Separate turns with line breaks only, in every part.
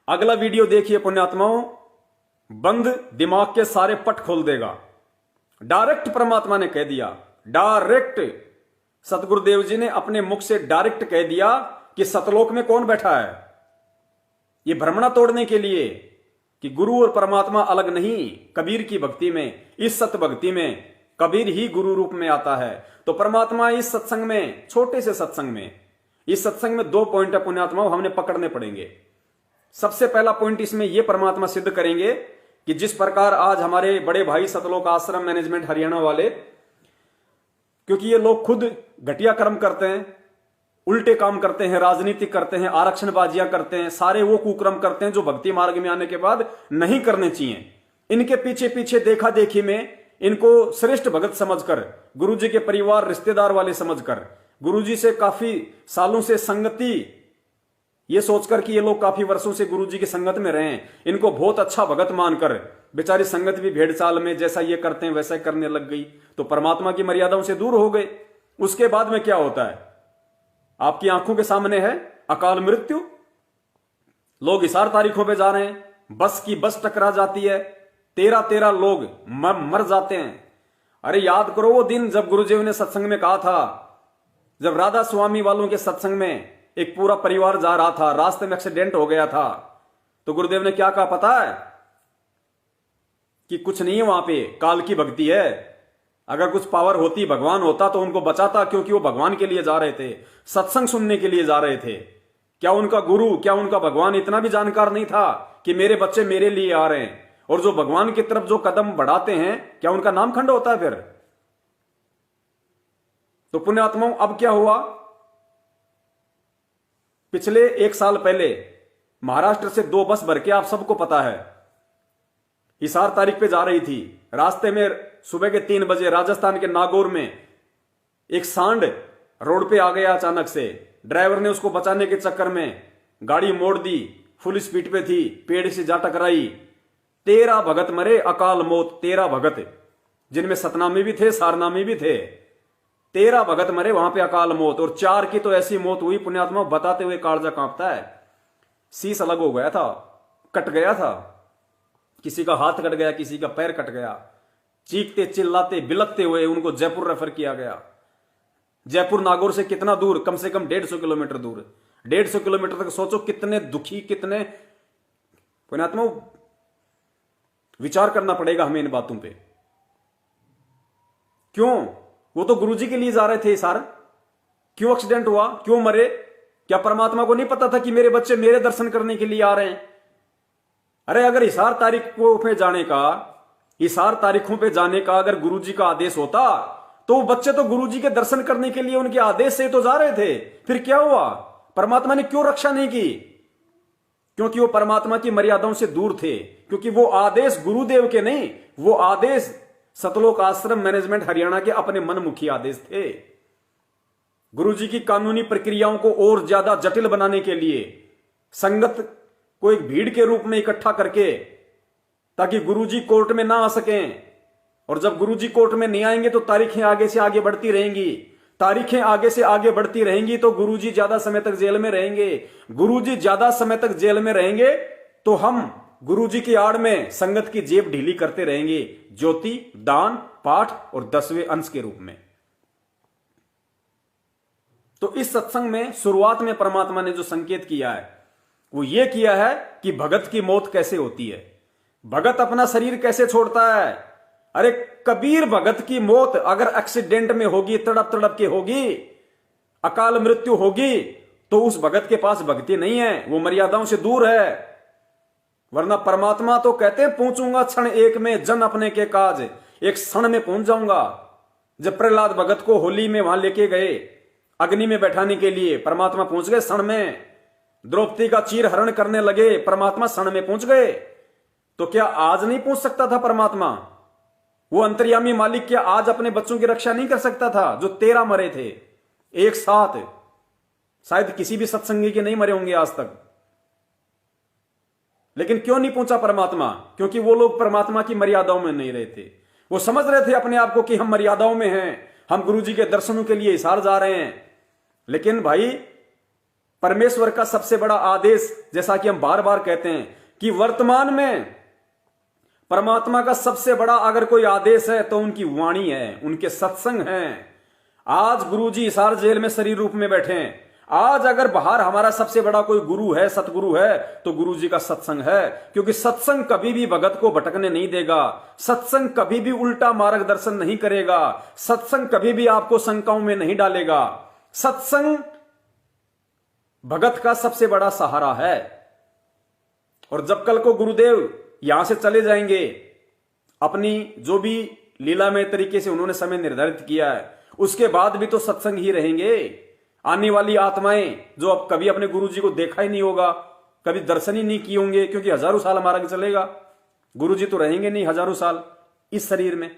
अगला वीडियो देखिए पुण्यात्माओं, बंद दिमाग के सारे पट खोल देगा। डायरेक्ट परमात्मा ने कह दिया, डायरेक्ट सतगुरुदेव जी ने अपने मुख से डायरेक्ट कह दिया कि सतलोक में कौन बैठा है। ये भ्रमणा तोड़ने के लिए कि गुरु और परमात्मा अलग नहीं। कबीर की भक्ति में, इस सत भक्ति में कबीर ही गुरु रूप में आता है। तो परमात्मा इस सत्संग में, छोटे से सत्संग में, इस सत्संग में 2 पॉइंट है पुण्यात्माओं, हमने पकड़ने पड़ेंगे। सबसे पहला पॉइंट इसमें यह परमात्मा सिद्ध करेंगे कि जिस प्रकार आज हमारे बड़े भाई सतलोक आश्रम मैनेजमेंट हरियाणा वाले, क्योंकि ये लोग खुद घटिया कर्म करते हैं, उल्टे काम करते हैं, राजनीति करते हैं, आरक्षणबाजियां करते हैं, सारे वो कुकर्म करते हैं जो भक्ति मार्ग में आने के बाद नहीं करने चाहिए। इनके पीछे पीछे देखा देखी में इनको श्रेष्ठ भगत समझकर, गुरुजी के परिवार रिश्तेदार वाले समझकर, गुरुजी से काफी सालों से संगति, ये सोचकर कि ये लोग काफी वर्षों से गुरुजी की संगत में रहे हैं, इनको बहुत अच्छा भगत मानकर बेचारी संगत भी भेड़ चाल में जैसा ये करते हैं वैसा करने लग गई, तो परमात्मा की मर्यादाओं से दूर हो गए। उसके बाद में क्या होता है, आपकी आंखों के सामने है अकाल मृत्यु। लोग हिसार तारीखों पे जा रहे हैं, बस की बस टकरा जाती है, 13 लोग मर जाते हैं। अरे याद करो वो दिन जब गुरुदेव ने सत्संग में कहा था, जब राधा स्वामी वालों के सत्संग में एक पूरा परिवार जा रहा था, रास्ते में एक्सीडेंट हो गया था, तो गुरुदेव ने क्या कहा पता है कि कुछ नहीं है वहां पे, काल की भक्ति है। अगर कुछ पावर होती, भगवान होता तो उनको बचाता, क्योंकि वो भगवान के लिए जा रहे थे, सत्संग सुनने के लिए जा रहे थे। क्या उनका गुरु, क्या उनका भगवान इतना भी जानकार नहीं था कि मेरे बच्चे मेरे लिए आ रहे हैं? और जो भगवान की तरफ जो कदम बढ़ाते हैं, क्या उनका नाम खंड होता है फिर? तो पुण्यात्माओं, अब क्या हुआ, पिछले 1 साल पहले महाराष्ट्र से 2 बस भर के, आप सबको पता है, हिसार तारीख पे जा रही थी। रास्ते में सुबह के 3 बजे राजस्थान के नागौर में एक सांड रोड पे आ गया अचानक से। ड्राइवर ने उसको बचाने के चक्कर में गाड़ी मोड़ दी, फुल स्पीड पे थी, पेड़ से जा टकराई। 13 भगत मरे, अकाल मौत। 13 भगत, जिनमें सतनामी भी थे, सारनामी भी थे। 13 भगत मरे वहां पे अकाल मौत। और 4 की तो ऐसी मौत हुई पुण्यात्मा, बताते हुए कालजा कांपता है। शीश अलग हो गया था, कट गया था, किसी का हाथ कट गया, किसी का पैर कट गया। चीखते चिल्लाते बिलखते हुए उनको जयपुर रेफर किया गया। जयपुर नागौर से कितना दूर, कम से कम 150 किलोमीटर दूर। 150 किलोमीटर तक सोचो कितने दुखी, कितने पुण्यात्मा, विचार करना पड़ेगा हमें इन बातों पे। क्यों? वो तो गुरुजी के लिए जा रहे थे सर। क्यों एक्सीडेंट हुआ, क्यों मरे? क्या परमात्मा को नहीं पता था कि मेरे बच्चे मेरे दर्शन करने के लिए आ रहे हैं? अरे अगर हिसार तारीखों पे जाने का, हिसार तारीखों पे जाने का अगर गुरुजी का आदेश होता, तो वो बच्चे तो गुरुजी के दर्शन करने के लिए उनके आदेश से तो जा रहे थे। फिर क्या हुआ? परमात्मा ने क्यों रक्षा नहीं की? क्योंकि वो परमात्मा की मर्यादाओं से दूर थे, क्योंकि वो आदेश गुरुदेव के नहीं, वो आदेश सतलोक आश्रम मैनेजमेंट हरियाणा के अपने मनमुखी आदेश थे। गुरुजी की कानूनी प्रक्रियाओं को और ज्यादा जटिल बनाने के लिए संगत को एक भीड़ के रूप में इकट्ठा करके, ताकि गुरुजी कोर्ट में ना आ सकें। और जब गुरुजी कोर्ट में नहीं आएंगे तो तारीखें आगे से आगे बढ़ती रहेंगी, तारीखें आगे से आगे बढ़ती रहेंगी तो गुरुजी ज्यादा समय तक जेल में रहेंगे। गुरुजी ज्यादा समय तक जेल में रहेंगे तो हम गुरुजी की आड़ में संगत की जेब ढीली करते रहेंगे, ज्योति, दान, पाठ और 10वें अंश के रूप में। तो इस सत्संग में शुरुआत में परमात्मा ने जो संकेत किया है वो ये किया है कि भगत की मौत कैसे होती है, भगत अपना शरीर कैसे छोड़ता है। अरे कबीर भगत की मौत अगर एक्सीडेंट में होगी, तड़प तड़प के होगी, अकाल मृत्यु होगी, तो उस भगत के पास भक्ति नहीं है, वो मर्यादाओं से दूर है। वरना परमात्मा तो कहते हैं पहुंचूंगा क्षण एक में जन अपने के काज, एक क्षण में पहुंच जाऊंगा। जब प्रहलाद भगत को होली में वहां लेके गए अग्नि में बैठाने के लिए, परमात्मा पहुंच गए क्षण में। द्रौपदी का चीर हरण करने लगे, परमात्मा क्षण में पहुंच गए। तो क्या आज नहीं पहुंच सकता था परमात्मा? वो अंतर्यामी मालिक क्या आज अपने बच्चों की रक्षा नहीं कर सकता था? जो 13 मरे थे एक साथ, शायद किसी भी सत्संगी के नहीं मरे होंगे आज तक। लेकिन क्यों नहीं पहुंचा परमात्मा? क्योंकि वो लोग परमात्मा की मर्यादाओं में नहीं रहे थे। वो समझ रहे थे अपने आप को कि हम मर्यादाओं में हैं, हम गुरुजी के दर्शनों के लिए हिसार जा रहे हैं। लेकिन भाई परमेश्वर का सबसे बड़ा आदेश, जैसा कि हम बार बार कहते हैं कि वर्तमान में परमात्मा का सबसे बड़ा अगर कोई आदेश है तो उनकी वाणी है, उनके सत्संग हैं। आज गुरुजी हिसार जेल में शरीर रूप में बैठे हैं। आज अगर बाहर हमारा सबसे बड़ा कोई गुरु है, सतगुरु है, तो गुरु जी का सत्संग है। क्योंकि सत्संग कभी भी भगत को भटकने नहीं देगा, सत्संग कभी भी उल्टा मार्गदर्शन नहीं करेगा, सत्संग कभी भी आपको शंकाओं में नहीं डालेगा। सत्संग भगत का सबसे बड़ा सहारा है। और जब कल को गुरुदेव यहां से चले जाएंगे, अपनी जो भी लीलामय तरीके से उन्होंने समय निर्धारित किया है, उसके बाद भी तो सत्संग ही रहेंगे। आने वाली आत्माएं जो अब कभी अपने गुरु जी को देखा ही नहीं होगा, कभी दर्शन ही नहीं किए होंगे, क्योंकि हजारों साल मार्ग चलेगा, गुरु जी तो रहेंगे नहीं हजारों साल इस शरीर में,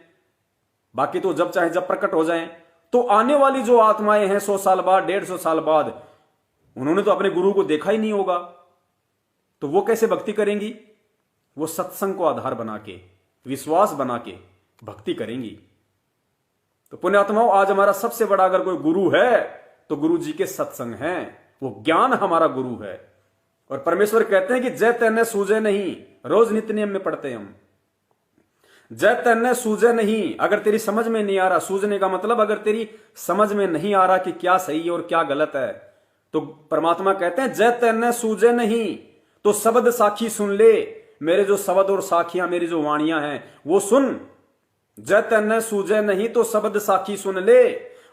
बाकी तो जब चाहे जब प्रकट हो जाएं। तो आने वाली जो आत्माएं हैं 100 साल बाद, 150 साल बाद, उन्होंने तो अपने गुरु को देखा ही नहीं होगा, तो वो कैसे भक्ति करेंगी? वो सत्संग को आधार बना के, विश्वास बना के भक्ति करेंगी। तो पुण्यात्माओं, आज हमारा सबसे बड़ा अगर कोई गुरु है तो गुरु जी के सत्संग हैं, वो ज्ञान हमारा गुरु है। और परमेश्वर कहते हैं कि जय तैने सूझे नहीं, रोज नित्य नियम में पढ़ते हैं हम, जय तैने सूझे नहीं। अगर तेरी समझ में नहीं आ रहा, सूझने का मतलब अगर तेरी समझ में नहीं आ रहा कि क्या सही है और क्या गलत है, तो परमात्मा कहते हैं जय तैने सूझे नहीं तो शब्द साखी सुन ले। मेरे जो शब्द और साखियां, मेरी जो वाणियां हैं वो सुन। जय तैने सूझे नहीं तो शब्द साखी सुन ले।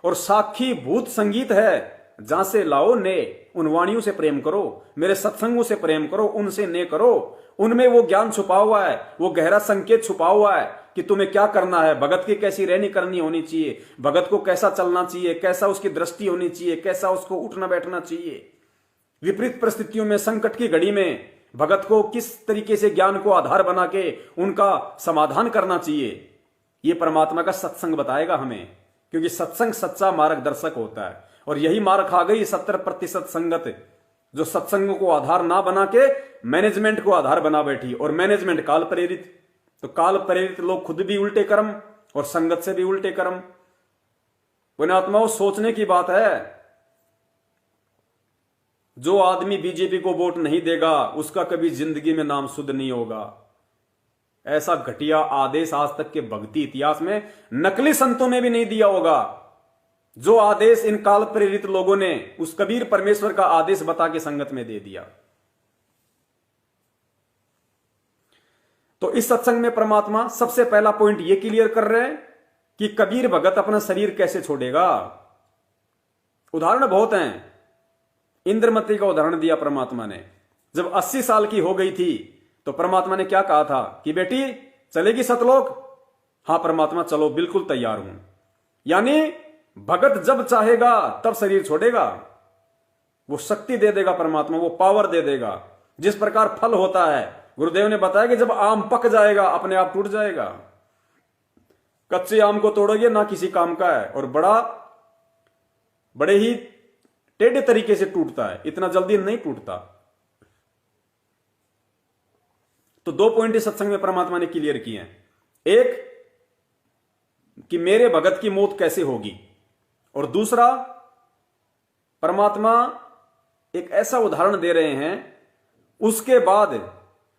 और साखी भूत संगीत है, जहां से लाओ ने। उन वाणियों से प्रेम करो, मेरे सत्संगों से प्रेम करो, उनसे ने करो। उनमें वो ज्ञान छुपा हुआ है, वो गहरा संकेत छुपा हुआ है कि तुम्हें क्या करना है, भगत की कैसी रहनी करनी होनी चाहिए, भगत को कैसा चलना चाहिए, कैसा उसकी दृष्टि होनी चाहिए, कैसा उसको उठना बैठना चाहिए, विपरीत परिस्थितियों में, संकट की घड़ी में भगत को किस तरीके से ज्ञान को आधार बना के उनका समाधान करना चाहिए। ये परमात्मा का सत्संग बताएगा हमें, क्योंकि सत्संग सच्चा मार्गदर्शक होता है। और यही मार खा गई 70% संगत, जो सत्संग को आधार ना बना के मैनेजमेंट को आधार बना बैठी। और मैनेजमेंट काल प्रेरित, तो काल प्रेरित लोग खुद भी उल्टे कर्म और संगत से भी उल्टे कर्म। पुण्यात्माओं, सोचने की बात है, जो आदमी बीजेपी को वोट नहीं देगा उसका कभी जिंदगी में नाम शुद्ध नहीं होगा। ऐसा घटिया आदेश आज तक के भक्ति इतिहास में नकली संतों ने भी नहीं दिया होगा, जो आदेश इन काल प्रेरित लोगों ने उस कबीर परमेश्वर का आदेश बता के संगत में दे दिया। तो इस सत्संग में परमात्मा सबसे पहला पॉइंट यह क्लियर कर रहे हैं कि कबीर भगत अपना शरीर कैसे छोड़ेगा। उदाहरण बहुत हैं। इंद्रमती का उदाहरण दिया परमात्मा ने। जब 80 साल की हो गई थी तो परमात्मा ने क्या कहा था कि बेटी चलेगी सतलोक? हां परमात्मा, चलो, बिल्कुल तैयार हूं। यानी भगत जब चाहेगा तब शरीर छोड़ेगा, वो शक्ति दे देगा परमात्मा, वो पावर दे देगा। जिस प्रकार फल होता है, गुरुदेव ने बताया कि जब आम पक जाएगा अपने आप टूट जाएगा। कच्चे आम को तोड़ोगे ना किसी काम का है, और बड़े ही टेढ़े तरीके से टूटता है, इतना जल्दी नहीं टूटता। तो 2 पॉइंट इस सत्संग में परमात्मा ने क्लियर किए हैं। एक कि मेरे भगत की मौत कैसे होगी, और दूसरा परमात्मा एक ऐसा उदाहरण दे रहे हैं, उसके बाद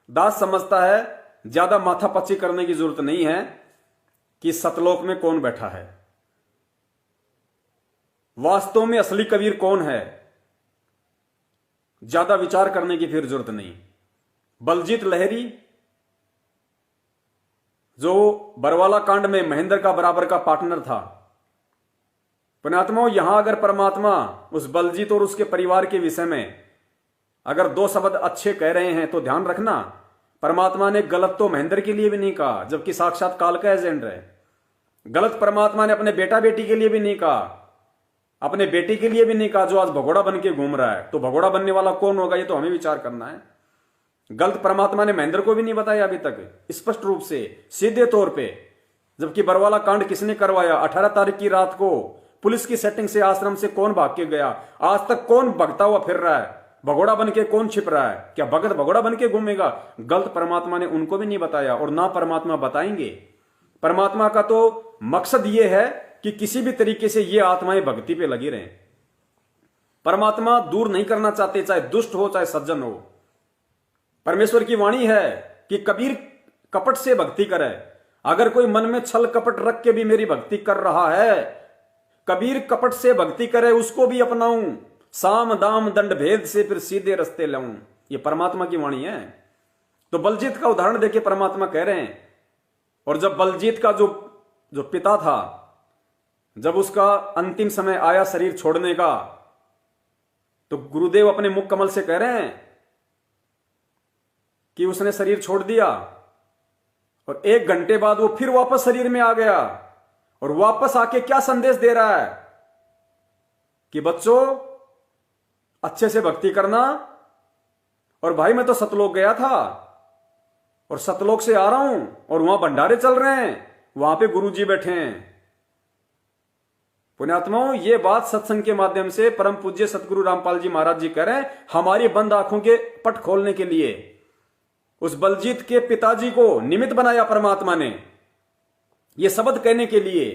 दास समझता है ज्यादा माथापच्ची करने की जरूरत नहीं है कि सतलोक में कौन बैठा है, वास्तव में असली कबीर कौन है, ज्यादा विचार करने की फिर जरूरत नहीं। बलजीत लहरी जो बरवाला कांड में महेंद्र का बराबर का पार्टनर था, पुण्यात्माओं, यहां अगर परमात्मा उस बलजीत और उसके परिवार के विषय में अगर 2 शब्द अच्छे कह रहे हैं तो ध्यान रखना, परमात्मा ने गलत तो महेंद्र के लिए भी नहीं कहा, जबकि साक्षात काल का एजेंट है। गलत परमात्मा ने अपने बेटा बेटी के लिए भी नहीं कहा, अपने बेटी के लिए भी नहीं कहा जो आज भगोड़ा बन के घूम रहा है। तो भगोड़ा बनने वाला कौन होगा, ये तो हमें विचार करना है। गलत परमात्मा ने महेंद्र को भी नहीं बताया अभी तक स्पष्ट रूप से, सीधे तौर पे। जबकि बरवाला कांड किसने करवाया? 18 तारीख की रात को पुलिस की सेटिंग से आश्रम से कौन भाग के गया? आज तक कौन भगता हुआ फिर रहा है? भगोड़ा बन के कौन छिप रहा है? क्या भगत भगोड़ा बन के घूमेगा? गलत परमात्मा ने उनको भी नहीं बताया, और ना परमात्मा बताएंगे। परमात्मा का तो मकसद यह है कि किसी भी तरीके से ये आत्माएं भक्ति पे लगी रहें। परमात्मा दूर नहीं करना चाहते, चाहे दुष्ट हो चाहे सज्जन हो। परमेश्वर की वाणी है कि कबीर कपट से भक्ति करे। अगर कोई मन में छल कपट रख के भी मेरी भक्ति कर रहा है, कबीर कपट से भक्ति करे, उसको भी अपनाऊं, साम दाम दंड भेद से फिर सीधे रास्ते लाऊं। ये परमात्मा की वाणी है। तो बलजीत का उदाहरण देके परमात्मा कह रहे हैं। और जब बलजीत का जो पिता था, जब उसका अंतिम समय आया शरीर छोड़ने का, तो गुरुदेव अपने मुख कमल से कह रहे हैं कि उसने शरीर छोड़ दिया और 1 घंटे बाद वो फिर वापस शरीर में आ गया और वापस आके क्या संदेश दे रहा है कि बच्चों अच्छे से भक्ति करना। और भाई मैं तो सतलोक गया था और सतलोक से आ रहा हूं और वहां भंडारे चल रहे हैं, वहां पे गुरुजी बैठे हैं। पुण्यात्माओं, ये बात सत्संग के माध्यम से परम पूज्य सतगुरु रामपाल जी महाराज जी कह रहे हैं, हमारी बंद आंखों के पट खोलने के लिए। उस बलजीत के पिताजी को निमित्त बनाया परमात्मा ने ये शब्द कहने के लिए,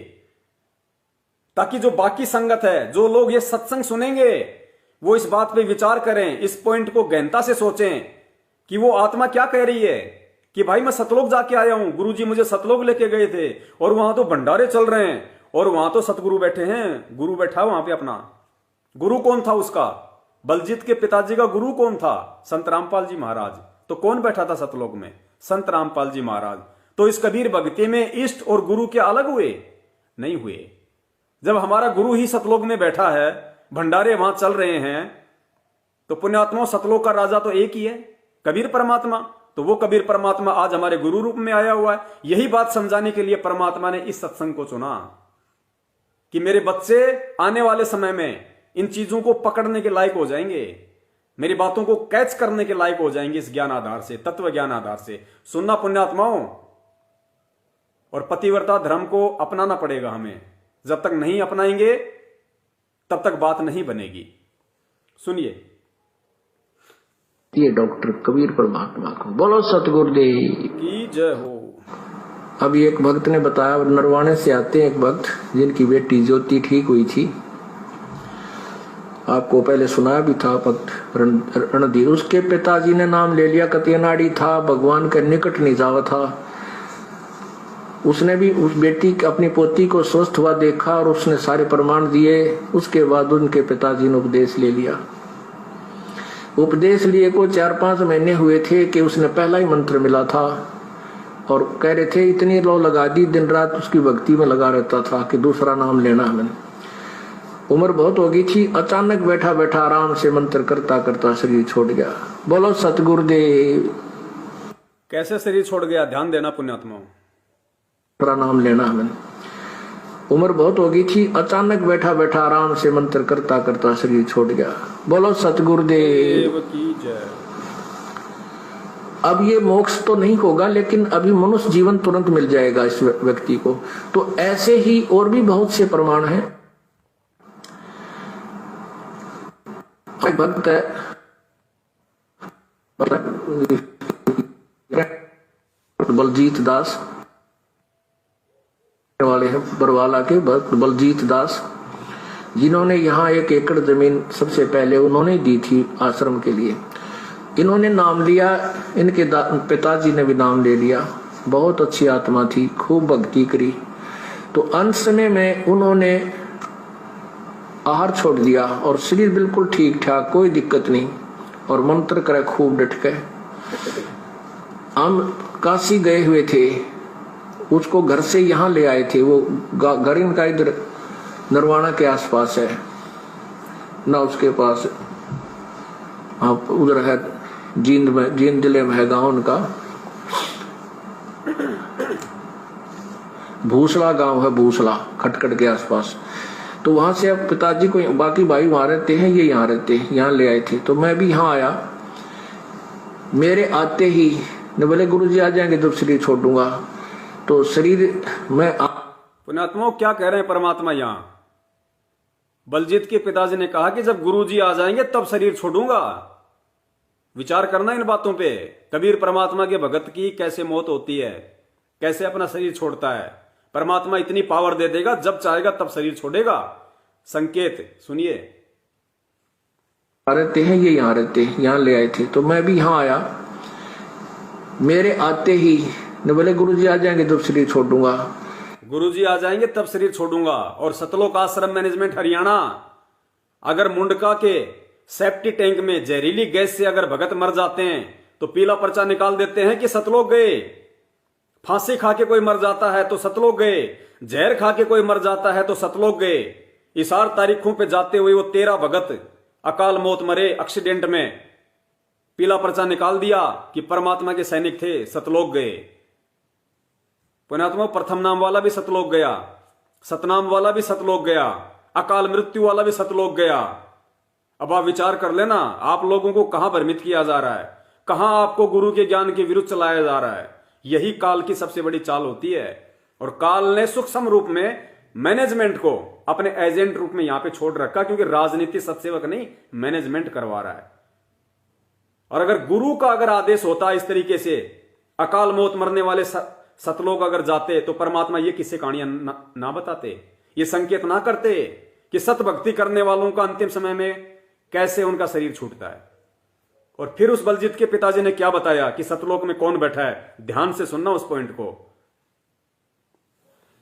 ताकि जो बाकी संगत है, जो लोग ये सत्संग सुनेंगे, वो इस बात पे विचार करें, इस पॉइंट को गहनता से सोचें कि वो आत्मा क्या कह रही है कि भाई मैं सतलोक जाके आया हूं, गुरुजी मुझे सतलोक लेके गए थे और वहां तो भंडारे चल रहे हैं और वहां तो सतगुरु बैठे हैं। गुरु बैठा वहां पे अपना। गुरु कौन था उसका? बलजीत के पिताजी का गुरु कौन था? संत रामपाल जी महाराज। तो कौन बैठा था सतलोक में? संत रामपाल जी महाराज। तो इस कबीर भक्ति में इष्ट और गुरु क्या अलग हुए? नहीं हुए। जब हमारा गुरु ही सतलोक में बैठा है, भंडारे वहां चल रहे हैं, तो पुण्यात्माओं सतलोक का राजा तो एक ही है, कबीर परमात्मा। तो वो कबीर परमात्मा आज हमारे गुरु रूप में आया हुआ है। यही बात समझाने के लिए परमात्मा ने इस सत्संग को चुना कि मेरे बच्चे आने वाले समय में इन चीजों को पकड़ने के लायक हो जाएंगे, मेरी बातों को कैच करने के लायक हो जाएंगे इस ज्ञान आधार से, तत्व ज्ञान आधार से। सुनना पुण्यात्माओं, और पतिव्रता धर्म को अपनाना पड़ेगा हमें। जब तक नहीं अपनाएंगे तब तक बात नहीं बनेगी। सुनिए।
ये डॉक्टर कबीर परमात्मा को बोलो सतगुरुदेव
की जय हो।
अभी एक भक्त ने बताया, नरवाणे से आते हैं एक भक्त जिनकी बेटी ज्योति ठीक हुई थी, आपको पहले सुनाया भी था भक्त रणधीर। उसके पिताजी ने नाम ले लिया, कतियनाड़ी था, भगवान के निकट नहीं जावा था। उसने भी उस बेटी अपनी पोती को स्वस्थ हुआ देखा और उसने सारे प्रमाण दिए। उसके बाद उनके पिताजी ने उपदेश ले लिया। उपदेश लिए को 4-5 महीने हुए थे कि उसने पहला ही मंत्र मिला था और कह रहे थे इतनी लो लगा दी, दिन रात उसकी भक्ति में लगा रहता था कि दूसरा नाम लेना है मैंने। उम्र बहुत हो गई थी, अचानक बैठा बैठा आराम से मंत्र करता करता शरीर छोड़ गया। बोलो सतगुरुदेव।
कैसे शरीर छोड़ गया? ध्यान देना पुण्यात्माओं।
दूसरा नाम लेना है मैंने। उम्र बहुत हो गई थी, अचानक बैठा बैठा आराम से मंत्र करता करता शरीर छोड़ गया। बोलो सतगुरुदेव
की जय।
अब ये मोक्ष तो नहीं होगा, लेकिन अभी मनुष्य जीवन तुरंत मिल जाएगा इस व्यक्ति को। तो ऐसे ही और भी बहुत से प्रमाण हैं। भक्त है बलजीत दास वाले हैं, बरवाला के भक्त बलजीत दास, जिन्होंने यहाँ 1 एकड़ जमीन सबसे पहले उन्होंने दी थी आश्रम के लिए। इन्होंने नाम लिया, इनके पिताजी ने भी नाम ले लिया। बहुत अच्छी आत्मा थी, खूब भक्ति करी। तो अंत समय में उन्होंने आहार छोड़ दिया और शरीर बिल्कुल ठीक ठाक, कोई दिक्कत नहीं, और मंत्र करे खूब डट के। हम काशी गए हुए थे, उसको घर से यहाँ ले आए थे। वो घर इनका इधर नरवाना के आसपास है ना, उसके पास आप उधर है जींद में, जींद जिले में है गांव उनका, भूसला गांव है, भूसला खटखट के आसपास। तो वहां से अब पिताजी को, बाकी भाई वहां रहते हैं, ये यहाँ रहते हैं, यहाँ ले आए थे। तो मैं भी यहाँ आया। मेरे आते ही ने बोले गुरुजी आ जाएंगे जब शरीर छोड़ दूंगा। तो शरीर में
पुण्यात्माओं क्या कह रहे हैं परमात्मा यहाँ? बलजीत के पिताजी ने कहा कि जब गुरुजी आ जाएंगे तब शरीर छोड़ूंगा। विचार करना इन बातों पे। कबीर परमात्मा के भगत की कैसे मौत होती है, कैसे अपना शरीर छोड़ता है। परमात्मा इतनी पावर दे देगा, जब चाहेगा तब शरीर छोड़ेगा। संकेत सुनिए।
रहते हैं, ये यहाँ रहते हैं, यहाँ ले आए थे। तो मैं भी यहाँ आया। मेरे आते ही ने बोले गुरुजी आ जाएंगे तो शरीर छोड़ दूंगा।
गुरुजी आ जाएंगे तब शरीर छोड़ूंगा। और सतलोक आश्रम मैनेजमेंट हरियाणा, अगर मुंडका के सेप्टी टैंक में जहरीली गैस से अगर भगत मर जाते हैं तो पीला पर्चा निकाल देते हैं कि सतलोक गए। फांसी खा के कोई मर जाता है तो सतलोक गए। जहर खा के कोई मर जाता है तो सतलोक गए। इस 8 तारीखों पे जाते हुए वो 13 भगत अकाल मौत मरे एक्सीडेंट में। पीला पर्चा निकाल दिया कि परमात्मा के सैनिक थे, सतलोक गए। पुण्यात्मा, प्रथम नाम वाला भी सतलोक गया, सतनाम वाला भी सतलोक गया, अकाल मृत्यु वाला भी सतलोक गया। अब आप विचार कर लेना, आप लोगों को कहां भ्रमित किया जा रहा है, कहां आपको गुरु के ज्ञान के विरुद्ध चलाया जा रहा है। यही काल की सबसे बड़ी चाल होती है। और काल ने सूक्ष्म रूप में मैनेजमेंट को अपने एजेंट रूप में यहां पे छोड़ रखा, क्योंकि राजनीति सत्सेवक नहीं, मैनेजमेंट करवा रहा है। और अगर गुरु का अगर आदेश होता इस तरीके से, अकाल मौत मरने वाले सतलोक अगर जाते तो परमात्मा ये किस्से कहानियां ना बताते, ये संकेत ना करते कि सत भक्ति करने वालों का अंतिम समय में कैसे उनका शरीर छूटता है। और फिर उस बलजीत के पिताजी ने क्या बताया कि सतलोक में कौन बैठा है, ध्यान से सुनना उस पॉइंट को।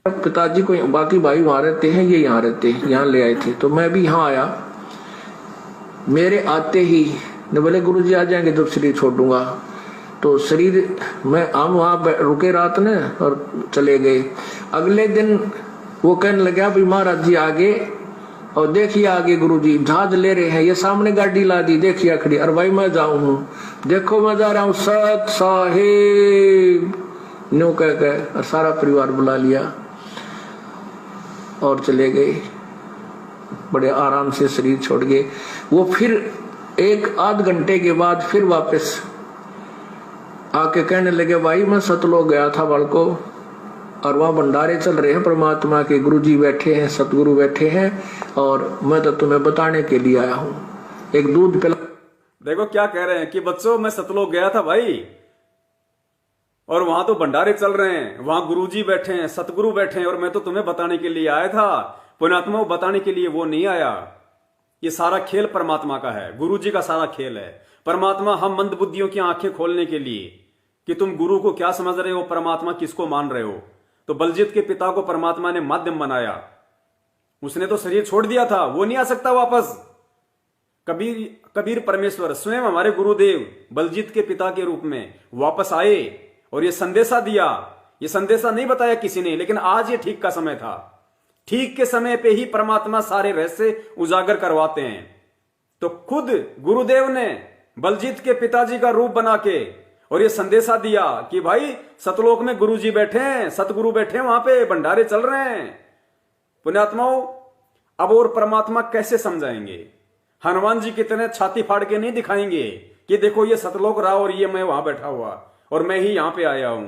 पिताजी को बाकी भाई वहां रहते हैं, ये यहाँ रहते हैं, यहाँ ले आए थे। तो मैं भी यहाँ आया। मेरे आते ही ने बोले गुरुजी आ जाएंगे तो शरीर छोड़ दूंगा। तो शरीर में हम वहां रुके रात ने और चले गए। अगले दिन वो कहने लगा भाई महाराज जी आगे, और देखिए आगे गुरुजी जहाज ले रहे हैं, ये सामने गाड़ी ला दी, देखिए खड़ी। अरे भाई मैं जाऊं हूं, देखो मैं जा रहा हूं, सत साहेब न्यू कह और सारा परिवार बुला लिया और चले गए। बड़े आराम से शरीर छोड़ गए। वो फिर 1-8 घंटे के बाद फिर वापस आके कहने लगे भाई मैं सतलोक गया था बालको, और वहां भंडारे चल रहे हैं परमात्मा के, गुरुजी बैठे हैं, सतगुरु बैठे हैं, और मैं तो तुम्हें बताने के लिए आया हूं। एक दूध पिला।
देखो क्या कह रहे हैं कि बच्चों मैं सतलोक गया था भाई, और वहां तो भंडारे चल रहे हैं, वहां गुरुजी बैठे हैं, सतगुरु बैठे हैं, और मैं तो तुम्हें बताने के लिए आया था। पुण्यात्मा, बताने के लिए वो नहीं आया। ये सारा खेल परमात्मा का है, गुरुजी का सारा खेल है। परमात्मा हम मंदबुद्धियों की आंखें खोलने के लिए कि तुम गुरु को क्या समझ रहे हो, परमात्मा किसको मान रहे हो। तो बलजीत के पिता को परमात्मा ने माध्यम बनाया। उसने तो शरीर छोड़ दिया था, वो नहीं आ सकता वापस। कबीर परमेश्वर स्वयं हमारे गुरुदेव बलजीत के पिता के रूप में वापस आए और ये संदेशा दिया। ये संदेशा नहीं बताया किसी ने, लेकिन आज ये ठीक का समय था। ठीक के समय पे ही परमात्मा सारे रहस्य उजागर करवाते हैं। तो खुद गुरुदेव ने बलजीत के पिताजी का रूप बना के और ये संदेशा दिया कि भाई सतलोक में गुरुजी बैठे हैं, सतगुरु बैठे हैं, वहां पे भंडारे चल रहे हैं। पुण्यात्माओं, अब और परमात्मा कैसे समझाएंगे? हनुमान जी की तरह छाती फाड़ के नहीं दिखाएंगे कि देखो ये सतलोक रहा और ये मैं वहां बैठा हुआ और मैं ही यहां पे आया हूं।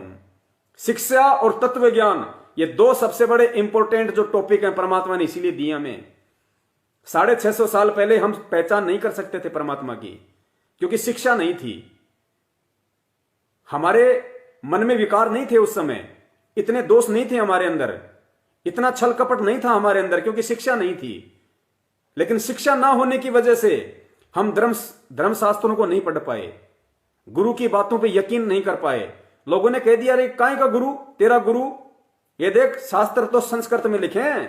शिक्षा और तत्व ज्ञान, ये 2 सबसे बड़े इंपॉर्टेंट जो टॉपिक हैं परमात्मा ने इसीलिए दिए हमें। 650 साल पहले हम पहचान नहीं कर सकते थे परमात्मा की, क्योंकि शिक्षा नहीं थी। हमारे मन में विकार नहीं थे उस समय, इतने दोष नहीं थे हमारे अंदर, इतना छल कपट नहीं था हमारे अंदर, क्योंकि शिक्षा नहीं थी। लेकिन शिक्षा ना होने की वजह से हम धर्म शास्त्रों को नहीं पढ़ पाए, गुरु की बातों पे यकीन नहीं कर पाए। लोगों ने कह दिया अरे काहे का गुरु, तेरा गुरु, ये देख शास्त्र तो संस्कृत में लिखे हैं,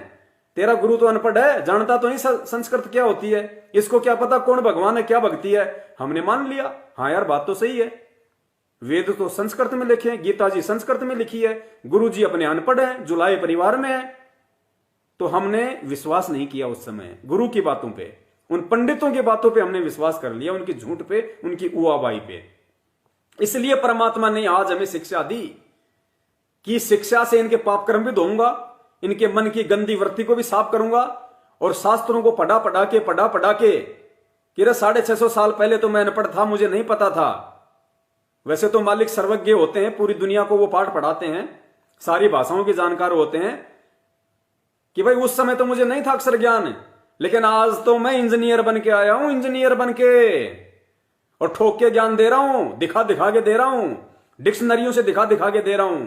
तेरा गुरु तो अनपढ़ है, जानता तो नहीं संस्कृत क्या होती है, इसको क्या पता कौन भगवान है, क्या भक्ति है। हमने मान लिया, हाँ यार बात तो सही है, वेद तो संस्कृत में लिखे हैं, गीता जी संस्कृत में लिखी है, गुरु जी अपने अनपढ़ है, जुलाए परिवार में है। तो हमने विश्वास नहीं किया उस समय गुरु की बातों पे, उन पंडितों की बातों पे हमने विश्वास कर लिया, उनकी झूठ पे, उनकी उआबाई पे। इसलिए परमात्मा ने आज हमें शिक्षा दी कि शिक्षा से इनके पाप कर्म भी धोऊंगा, इनके मन की गंदी वृत्ति को भी साफ करूंगा, और शास्त्रों को पढ़ा पढ़ा के कि 650 साल पहले तो मैं अनपढ़ था, मुझे नहीं पता था। वैसे तो मालिक सर्वज्ञ होते हैं, पूरी दुनिया को वो पाठ पढ़ाते हैं, सारी भाषाओं के जानकार होते हैं कि भाई उस समय तो मुझे नहीं था अक्षर ज्ञान, लेकिन आज तो मैं इंजीनियर बन के आया हूं, इंजीनियर बन के, और ठोक के ज्ञान दे रहा हूं, दिखा दिखा के दे रहा हूं, डिक्शनरियों से दिखा दिखा के दे रहा हूं।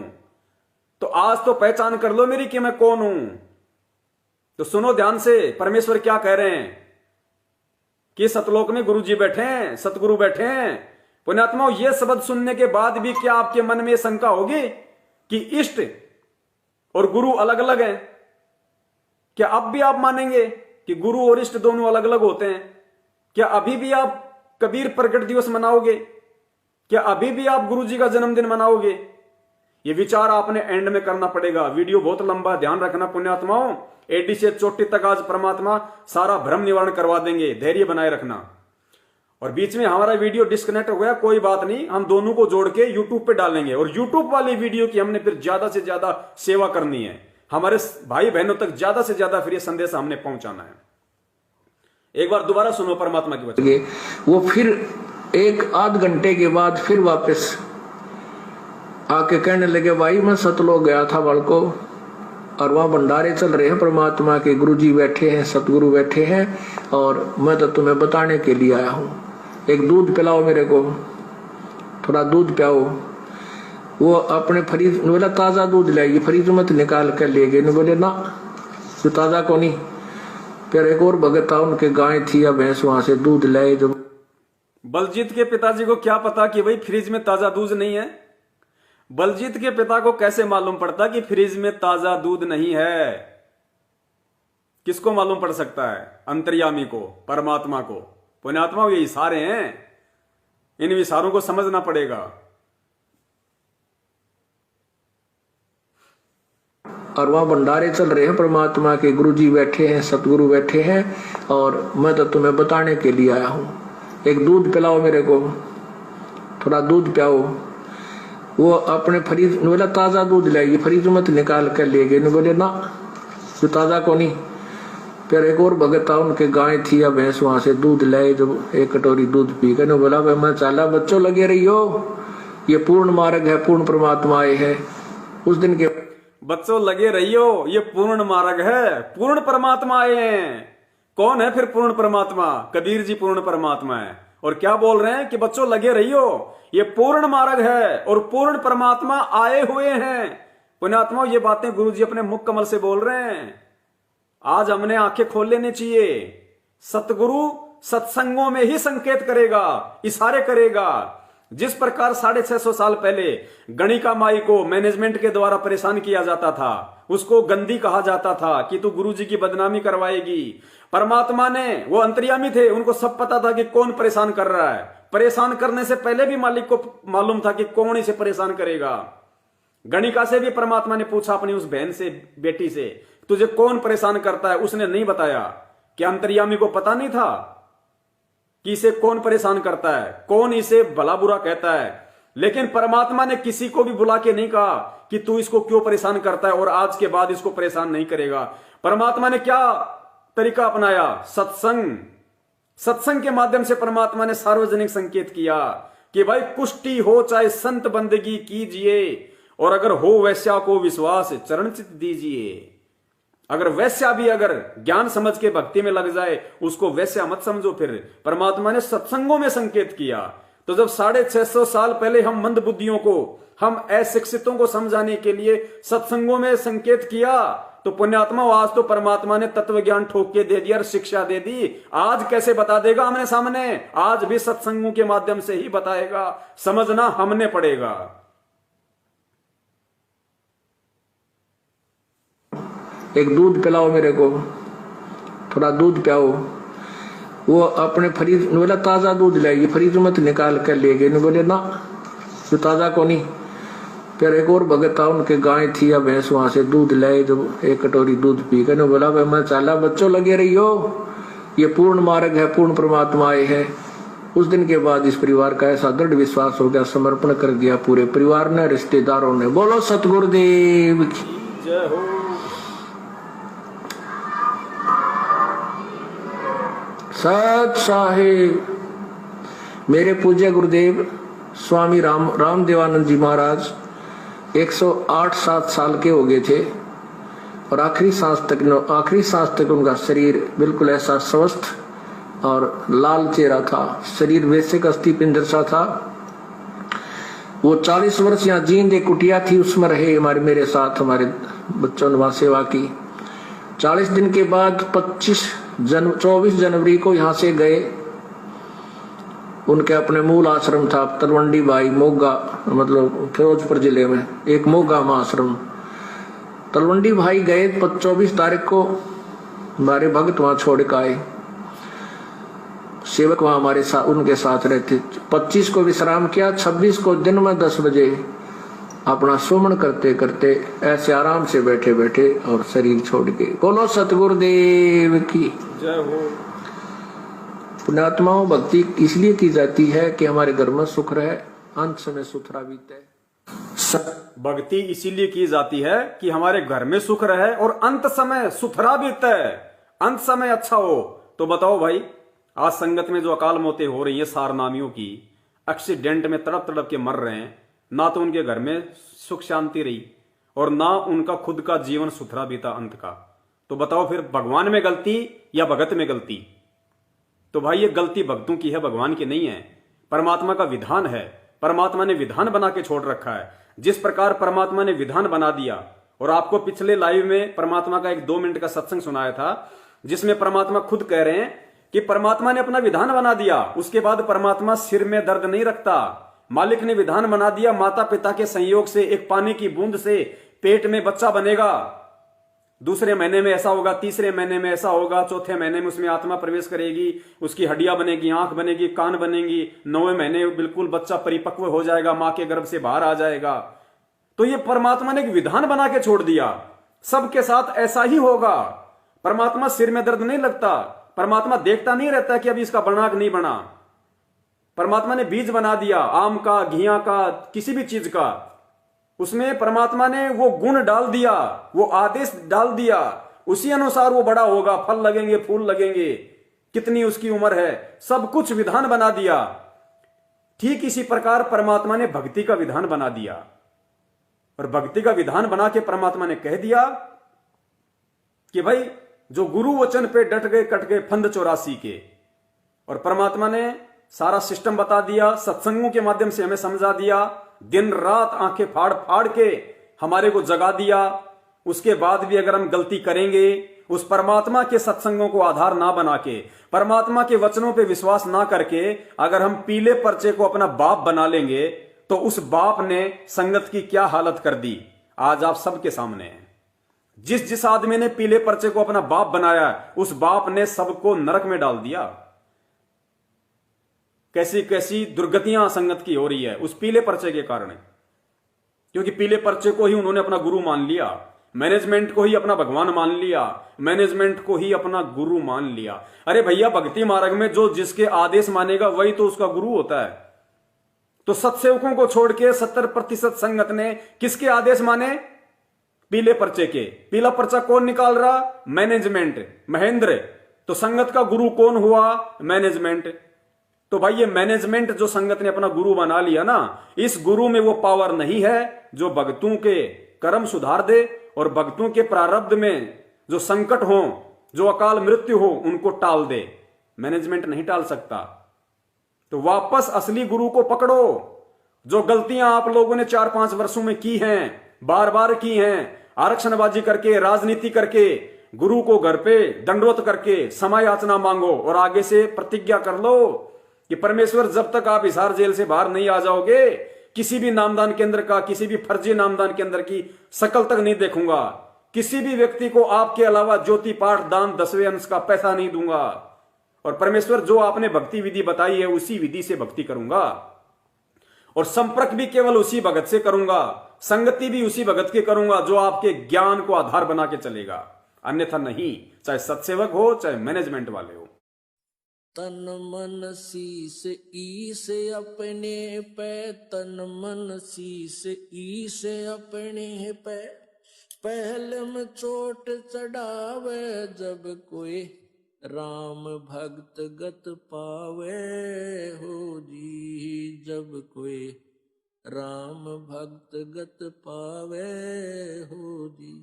तो आज तो पहचान कर लो मेरी कि मैं कौन हूं। तो सुनो ध्यान से, परमेश्वर क्या कह रहे हैं। कि सतलोक में गुरु जी बैठे हैं, सतगुरु बैठे हैं। पुण्यात्माओं, ये शब्द सुनने के बाद भी क्या आपके मन में शंका होगी कि इष्ट और गुरु अलग अलग हैं? क्या अब भी आप मानेंगे कि गुरु और इष्ट दोनों अलग अलग होते हैं? क्या अभी भी आप कबीर प्रकट दिवस मनाओगे? क्या अभी भी आप गुरु जी का जन्मदिन मनाओगे? ये विचार आपने एंड में करना पड़ेगा। वीडियो बहुत लंबा, ध्यान रखना पुण्यात्माओं। एडी से चोटी तक आज परमात्मा सारा भ्रम निवारण करवा देंगे, धैर्य बनाए रखना। और बीच में हमारा वीडियो डिस्कनेक्ट हो गया, कोई बात नहीं, हम दोनों को जोड़ के यूट्यूब पे डालेंगे। और यूट्यूब वाली वीडियो की हमने फिर ज्यादा से ज्यादा सेवा करनी है, हमारे भाई बहनों तक ज्यादा से ज्यादा फिर ये संदेश हमने पहुंचाना है। एक बार दोबारा सुनो परमात्मा की वचन।
वो फिर एक आध घंटे के बाद फिर वापस आके कहने लगे, भाई मैं सतलोक गया था बालको, और वहां भंडारे चल रहे हैं परमात्मा के, गुरु जी बैठे हैं, सतगुरु बैठे हैं, और मैं तो तुम्हें बताने के लिए आया हूं। एक दूध पिलाओ मेरे को, थोड़ा दूध पिलाओ। वो अपने फ्रिज, बोला ताजा दूध लाइए, फ्रिज मत निकाल कर ले गए। बोले ना, तो ताजा को नहीं। फिर एक और भगत था, उनके गाय थी या भैंस, वहां से दूध लाए। जो
बलजीत के पिताजी को क्या पता कि भाई फ्रिज में ताजा दूध नहीं है? बलजीत के पिता को कैसे मालूम पड़ता कि फ्रिज में ताजा दूध नहीं है? किसको मालूम पड़ सकता है? अंतर्यामी को, परमात्मा को। पुण्यात्मा, ये इशारे हैं, इन इशारों को समझना पड़ेगा।
और वहां भंडारे चल रहे हैं परमात्मा के, गुरु जी बैठे हैं, सतगुरु बैठे हैं, और मैं तो तुम्हें बताने के लिए आया हूं। एक दूध पिलाओ मेरे को, थोड़ा दूध पिलाओ। वो अपने फ्रिज, बोला ताजा दूध लाइए, फ्रिज मत निकाल कर ले गए। बोले ना, तो ताजा को नहीं। फिर एक और भगत था, उनके गाय थी या भैंस, वहां से दूध लाए। जो एक कटोरी दूध पी कर बोला, भाई मैं चाला, बच्चों लगे रही हो, ये पूर्ण मार्ग है, पूर्ण परमात्मा आए है। उस दिन के
बच्चों लगे रहियो, ये पूर्ण मार्ग है, पूर्ण परमात्मा आए हैं। कौन है फिर पूर्ण परमात्मा? कबीर जी पूर्ण परमात्मा है। और क्या बोल रहे हैं कि बच्चों लगे रहियो, ये पूर्ण मार्ग है और पूर्ण परमात्मा आए हुए हैं। पुण्यात्माओं, ये बातें गुरु जी अपने मुख कमल से बोल रहे हैं। आज हमने आंखें खोल लेनी चाहिए। सतगुरु सत्संगों में ही संकेत करेगा, इशारे करेगा। जिस प्रकार 650 साल पहले गणिका माई को मैनेजमेंट के द्वारा परेशान किया जाता था, उसको गंदी कहा जाता था कि तू गुरु जी की बदनामी करवाएगी। परमात्मा ने, वो अंतर्यामी थे, उनको सब पता था कि कौन परेशान कर रहा है। परेशान करने से पहले भी मालिक को मालूम था कि कौन इसे परेशान करेगा। गणिका से भी परमात्मा ने पूछा, अपनी उस बहन से, बेटी से, तुझे कौन परेशान करता है? उसने नहीं बताया। क्या अंतर्यामी को पता नहीं था कि इसे कौन परेशान करता है, कौन इसे भला बुरा कहता है? लेकिन परमात्मा ने किसी को भी बुला के नहीं कहा कि तू इसको क्यों परेशान करता है और आज के बाद इसको परेशान नहीं करेगा। परमात्मा ने क्या तरीका अपनाया? सत्संग। सत्संग के माध्यम से परमात्मा ने सार्वजनिक संकेत किया कि भाई कुष्टी हो चाहे संत बंदगी कीजिए, और अगर हो वैश्या को विश्वास चरण चित दीजिए। अगर वैश्या भी अगर ज्ञान समझ के भक्ति में लग जाए, उसको वैश्या मत समझो। फिर परमात्मा ने सत्संगों में संकेत किया। तो जब 650 साल पहले हम मंद बुद्धियों को, हम अशिक्षितों को समझाने के लिए सत्संगों में संकेत किया, तो पुण्यात्मा आज तो परमात्मा ने तत्व ज्ञान ठोक के दे दिया और शिक्षा दे दी। आज कैसे बता देगा हमने सामने? आज भी सत्संगों के माध्यम से ही बताएगा। समझना हमने पड़ेगा।
एक दूध पिलाओ मेरे को, थोड़ा दूध पिलाओ। वो अपने फ्रिज, बोला ताजा दूध लाइए, फ्रिज मत निकाल कर ले गए। बोले ना, तो ताजा को नहीं। फिर एक और भगत था, उनके गाय थी या भैंस, वहां से दूध लाए। जो एक कटोरी दूध पी कर बोला, भाई मैं चाला, बच्चों लगे रही हो, ये पूर्ण मार्ग है, पूर्ण परमात्मा आए है। उस दिन के बाद इस परिवार का ऐसा दृढ़ विश्वास हो गया, समर्पण कर दिया पूरे परिवार ने, रिश्तेदारों ने। बोलो सतगुरुदेव की
जय हो।
सत साहिब। मेरे पूज्य गुरुदेव स्वामी रामदेवानंद जी महाराज 108-7 साल के हो गए थे, और आखिरी सांस तक उनका शरीर बिल्कुल ऐसा स्वस्थ और लाल चेहरा था। शरीर वैसे का अस्थि पिंजर सा था। वो 40 वर्ष यहाँ जींद एक कुटिया थी, उसमें रहे हमारे, मेरे साथ, हमारे बच्चों ने वहां सेवा की। 40 दिन के बाद 24 जनवरी को यहाँ से गए उनके अपने मूल आश्रम था तलवंडी भाई मोगा, मतलब फिरोजपुर जिले में एक मोगा में आश्रम। तलवंडी भाई गए 24 तारीख को, हमारे भक्त वहां छोड़ के आए, सेवक वहां हमारे साथ उनके साथ रहते। 25 को विश्राम किया, 26 को दिन में 10 बजे अपना सुमन करते करते ऐसे आराम से बैठे बैठे और शरीर छोड़ के। बोलो सतगुरुदेव की
जय हो।
पुण्यात्माओं, भक्ति इसलिए की जाती है कि हमारे घर में सुख रहे, अंत समय सुथरा बीते।
भक्ति इसीलिए की जाती है कि हमारे घर में सुख रहे और अंत समय सुथरा बीते, अंत समय अच्छा हो। तो बताओ भाई, आज संगत में जो अकाल मौतें हो रही है सारनामियों की, एक्सीडेंट में तड़प तड़प के मर रहे हैं, ना तो उनके घर में सुख शांति रही और ना उनका खुद का जीवन सुथरा बीता अंत का। तो बताओ फिर भगवान में गलती या भगत में गलती? तो भाई ये गलती भक्तों की है, भगवान की नहीं है। परमात्मा का विधान है, परमात्मा ने विधान बना के छोड़ रखा है। जिस प्रकार परमात्मा ने विधान बना दिया, और आपको पिछले लाइव में परमात्मा का एक 2 मिनट का सत्संग सुनाया था जिसमें परमात्मा खुद कह रहे हैं कि परमात्मा ने अपना विधान बना दिया, उसके बाद परमात्मा सिर में दर्द नहीं रखता। मालिक ने विधान बना दिया, माता पिता के संयोग से एक पानी की बूंद से पेट में बच्चा बनेगा, दूसरे महीने में ऐसा होगा, तीसरे महीने में ऐसा होगा, चौथे महीने में उसमें आत्मा प्रवेश करेगी, उसकी हड्डियां बनेगी, आंख बनेगी, कान बनेगी, 9वें महीने बिल्कुल बच्चा परिपक्व हो जाएगा, मां के गर्भ से बाहर आ जाएगा। तो ये परमात्मा ने एक विधान बना के छोड़ दिया, सबके साथ ऐसा ही होगा। परमात्मा सिर में दर्द नहीं लगता, परमात्मा देखता नहीं रहता कि अभी इसका बना कि नहीं बना। परमात्मा ने बीज बना दिया, आम का, घिया का, किसी भी चीज का, उसमें परमात्मा ने वो गुण डाल दिया, वो आदेश डाल दिया, उसी अनुसार वो बड़ा होगा, फल लगेंगे, फूल लगेंगे, कितनी उसकी उम्र है, सब कुछ विधान बना दिया। ठीक इसी प्रकार परमात्मा ने भक्ति का विधान बना दिया, और भक्ति का विधान बना के परमात्मा ने कह दिया कि भाई जो गुरु वचन पे डट गए कट गए फंद 84 के। और परमात्मा ने सारा सिस्टम बता दिया, सत्संगों के माध्यम से हमें समझा दिया, दिन रात आंखें फाड़ फाड़ के हमारे को जगा दिया। उसके बाद भी अगर हम गलती करेंगे, उस परमात्मा के सत्संगों को आधार ना बना के, परमात्मा के वचनों पे विश्वास ना करके अगर हम पीले पर्चे को अपना बाप बना लेंगे, तो उस बाप ने संगत की क्या हालत कर दी आज आप सबके सामने है। जिस आदमी ने पीले पर्चे को अपना बाप बनाया, उस बाप ने सबको नरक में डाल दिया। कैसी कैसी दुर्गतियां संगत की हो रही है उस पीले पर्चे के कारण, क्योंकि पीले पर्चे को ही उन्होंने अपना गुरु मान लिया, मैनेजमेंट को ही अपना भगवान मान लिया, मैनेजमेंट को ही अपना गुरु मान लिया। अरे भैया, भक्ति मार्ग में जो जिसके आदेश मानेगा वही तो उसका गुरु होता है। तो सत्सेवकों को छोड़ के 70% संगत ने किसके आदेश माने? पीले पर्चे के। पीला पर्चा कौन निकाल रहा? मैनेजमेंट, महेंद्र। तो संगत का गुरु कौन हुआ? मैनेजमेंट। तो भाई ये मैनेजमेंट जो संगत ने अपना गुरु बना लिया ना, इस गुरु में वो पावर नहीं है जो भक्तों के कर्म सुधार दे और भक्तों के प्रारब्ध में जो संकट हो, जो अकाल मृत्यु हो, उनको टाल दे। मैनेजमेंट नहीं टाल सकता। तो वापस असली गुरु को पकड़ो। जो गलतियां आप लोगों ने 4-5 वर्षों में की हैं, बार बार की हैं, आरक्षणबाजी करके, राजनीति करके, गुरु को घर पे दंडवत करके समय याचना मांगो और आगे से प्रतिज्ञा कर लो कि परमेश्वर जब तक आप हिसार जेल से बाहर नहीं आ जाओगे, किसी भी नामदान केंद्र का, किसी भी फर्जी नामदान केंद्र की शकल तक नहीं देखूंगा, किसी भी व्यक्ति को आपके अलावा ज्योति पाठ दान 10वें अंश का पैसा नहीं दूंगा, और परमेश्वर जो आपने भक्ति विधि बताई है उसी विधि से भक्ति करूंगा, और संपर्क भी केवल उसी भगत से करूंगा, संगति भी उसी भगत के करूंगा जो आपके ज्ञान को आधार बना के चलेगा, अन्यथा नहीं। चाहे सत्सेवक हो, चाहे मैनेजमेंट वाले हो।
तन मन शीस ईस अपने पे, तन मन शीस ईस अपने पे, पहले में चोट चढ़ावे जब कोई राम भक्त गत पावे हो जी, जब कोई राम भक्त गत पावे हो जी।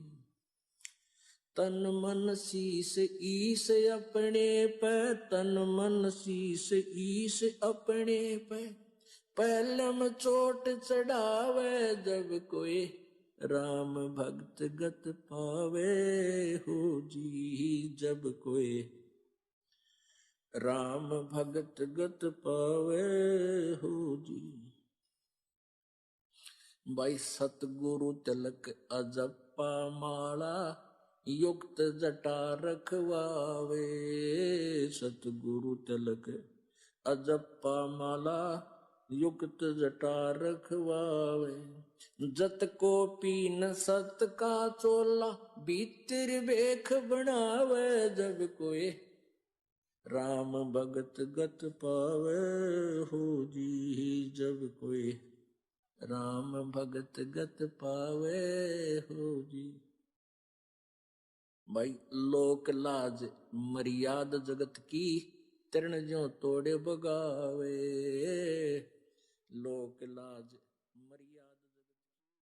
तन मन शीस ईस अपने पे, तन मन शीस ईस अपने पे, पहले में चोट चढ़ावे जब कोई राम भक्त गत पावे हो जी, जब कोई राम भगत गत पावे हो जी। भाई सतगुरु तिलक अजप्पा माला युक्त जटा रखवावे। सतगुरु तिलक अजप्पा माला युक्त जटा रखवावे। जत को पीन सत का चोला भीतर बेख बनावे। जब कोई राम भगत गत पावे हो जी। जब कोई राम भगत गत पावे हो जी। भाई लोक लाज मर्याद जगत की तरण ज्यों तोड़े बगावे। लोक लाज मर्यादा